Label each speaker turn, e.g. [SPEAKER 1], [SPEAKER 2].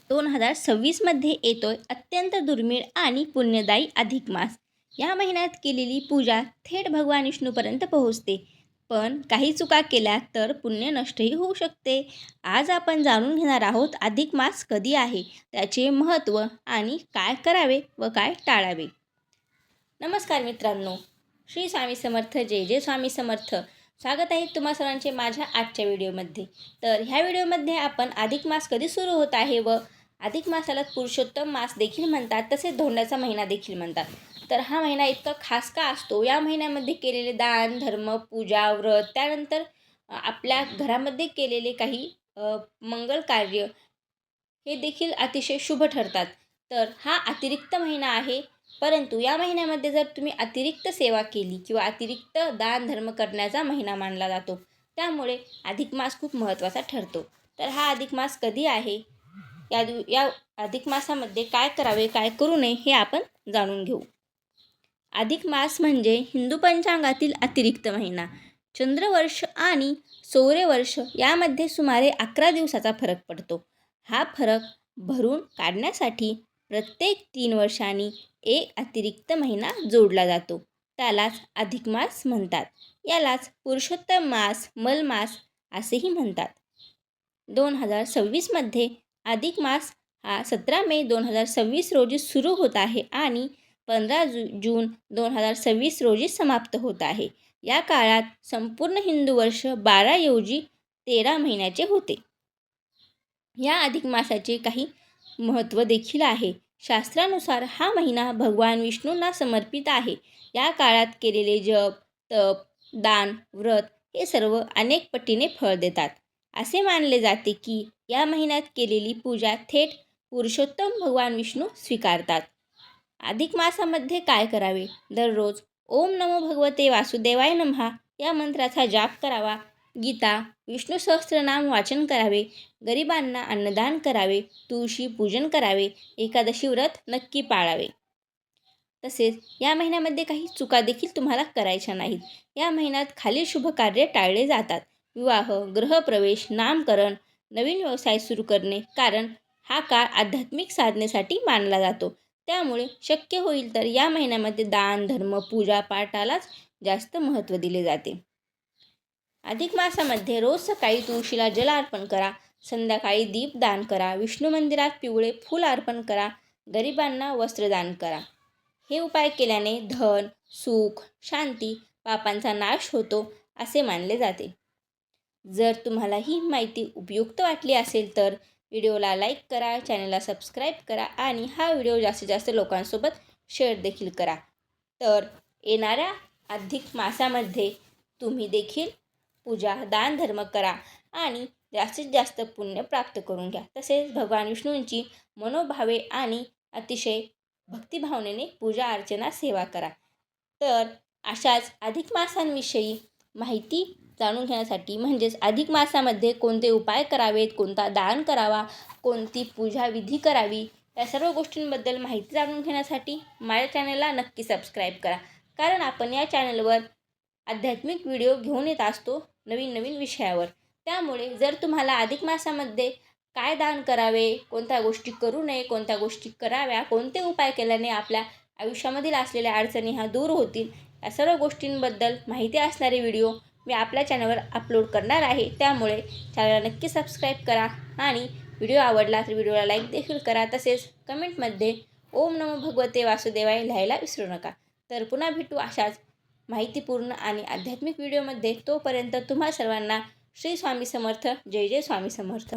[SPEAKER 1] 2026मध्ये येतोय अत्यंत दुर्मिळ आणि पुण्यदायी अधिक मास. या महिन्यात केलेली पूजा थेट भगवान विष्णूपर्यंत पोहोचते. पण काही चुका केल्या तर पुण्य नष्टही होऊ शकते. आज आपण जाणून घेणार आहोत अधिक मास कधी आहे, त्याचे महत्त्व आणि काय करावे व काय टाळावे. नमस्कार मित्रांनो, श्री स्वामी समर्थ. जय जय स्वामी समर्थ. स्वागत आहे तुम्हा सर्वांचे माझ्या आजच्या व्हिडिओमध्ये. तर ह्या व्हिडिओमध्ये आपण अधिक मास कधी सुरू होत आहे व अधिक मासाला पुरुषोत्तम मास देखील म्हणतात, तसेच धोंड्याचा महिना देखील म्हणतात. तर हा महिना इतका खास का असतो? या महिन्यामध्ये केलेले दान, धर्म, पूजा, व्रत, त्यानंतर आपल्या घरामध्ये केलेले काही मंगल कार्य हे देखील अतिशय शुभ ठरतात. तर हा अतिरिक्त महिना आहे, परंतु या महिन्यामध्ये जर तुम्ही अतिरिक्त सेवा केली किंवा अतिरिक्त दान धर्म करण्याचा महिना मानला जातो. त्यामुळे अधिक मास खूप महत्त्वाचा ठरतो. तर हा अधिक मास कधी आहे, या अधिक मासामध्ये काय करावे, काय करू नये हे आपण जाणून घेऊ. अधिक मास म्हणजे हिंदू पंचांगातील अतिरिक्त महिना. चंद्रवर्ष आणि सौरवर्ष यामध्ये सुमारे 11 दिवसाचा फरक पडतो. हा फरक भरून काढण्यासाठी प्रत्येक 3 वर्षांनी एक अतिरिक्त महिना जोडला जातो. त्यालाच अधिक मास म्हणतात. यालाच पुरुषोत्तम मास, मलमास असेही म्हणतात. 2026मध्ये अधिक मास हा 17 मे 2026 रोजी सुरू होत आहे आणि 15 जून 2026 रोजी समाप्त होत आहे. या काळात संपूर्ण हिंदू वर्ष 12 ऐवजी 13 महिन्याचे होते. या अधिक मासाचे काही महत्त्व देखील आहे. शास्त्रानुसार हा महिना भगवान विष्णूंना समर्पित आहे. या काळात केलेले जप, तप, दान, व्रत हे सर्व अनेक पटीने फळ देतात. असे मानले जाते की या महिन्यात केलेली पूजा थेट पुरुषोत्तम भगवान विष्णू स्वीकारतात. अधिक मासामध्ये काय करावे? दररोज ओम नमो भगवते वासुदेवाय नमः या मंत्राचा जाप करावा. गीता, विष्णू सहस्त्रनाम वाचन करावे. गरिबांना अन्नदान करावे. तुळशी पूजन करावे. एकादशी व्रत नक्की पाळावे. तसेच या महिन्यामध्ये काही चुका देखील तुम्हाला करायच्या नाहीत. या महिन्यात खालील शुभ कार्य टाळले जातात: विवाह, गृहप्रवेश, नामकरण, नवीन व्यवसाय सुरू करणे, कारण हा काळ आध्यात्मिक साधनेसाठी मानला जातो. त्यामुळे शक्य होईल तर या महिन्यामध्ये दान, धर्म, पूजा पाठालाच जास्त महत्त्व दिले जाते. अधिक मासामध्ये रोज सकाळी तुळशीला जल अर्पण करा. संध्याकाळी दीपदान करा. विष्णू मंदिरात पिवळे फूल अर्पण करा. गरिबांना वस्त्रदान करा. हे उपाय केल्याने धन, सुख, शांती, पापांचा नाश होतो असे मानले जाते. जर तुम्हाला ही माहिती उपयुक्त वाटली असेल तर व्हिडिओला लाईक करा, चॅनलला सबस्क्राईब करा आणि हा व्हिडिओ जास्तीत जास्त लोकांसोबत शेअर देखील करा. तर येणाऱ्या अधिक मासामध्ये तुम्ही देखील पूजा, दान, धर्म करा आणि जास्तीत जास्त पुण्य प्राप्त करून घ्या. तसेच भगवान विष्णूंची मनोभावे आणि अतिशय भक्तिभावनेने पूजा अर्चना सेवा करा. तर अशाच अधिक मासांविषयी माहिती जाणून घेण्यासाठी, म्हणजेच अधिक मासामध्ये कोणते उपाय करावेत, कोणता दान करावा, कोणती पूजा विधी करावी, या सर्व गोष्टींबद्दल माहिती जाणून घेण्यासाठी माझ्या चॅनलला नक्की सबस्क्राईब करा. कारण आपण या चॅनलवर आध्यात्मिक व्हिडिओ घेऊन येत असतो नवीन नवीन विषयावर. त्यामुळे जर तुम्हाला अधिक मासामध्ये काय दान करावे, कोणत्या गोष्टी करू नये, कोणत्या गोष्टी कराव्या, कोणते उपाय केल्याने आपल्या आयुष्यामधील असलेल्या अडचणी ह्या दूर होतील, या सर्व गोष्टींबद्दल माहिती असणारे व्हिडिओ मी आपल्या चॅनलवर अपलोड करणार आहे. त्यामुळे चॅनलला नक्की सबस्क्राईब करा आणि व्हिडिओ आवडला तर व्हिडिओला लाईक देखील करा. तसेच कमेंटमध्ये ओम नमो भगवते वासुदेवाय लिहायला विसरू नका. तर पुन्हा भेटू अशाच माहितीपूर्ण आणि आध्यात्मिक व्हिडिओमध्ये. तोपर्यंत तुम्हा सर्वांना श्री स्वामी समर्थ. जय जय स्वामी समर्थ.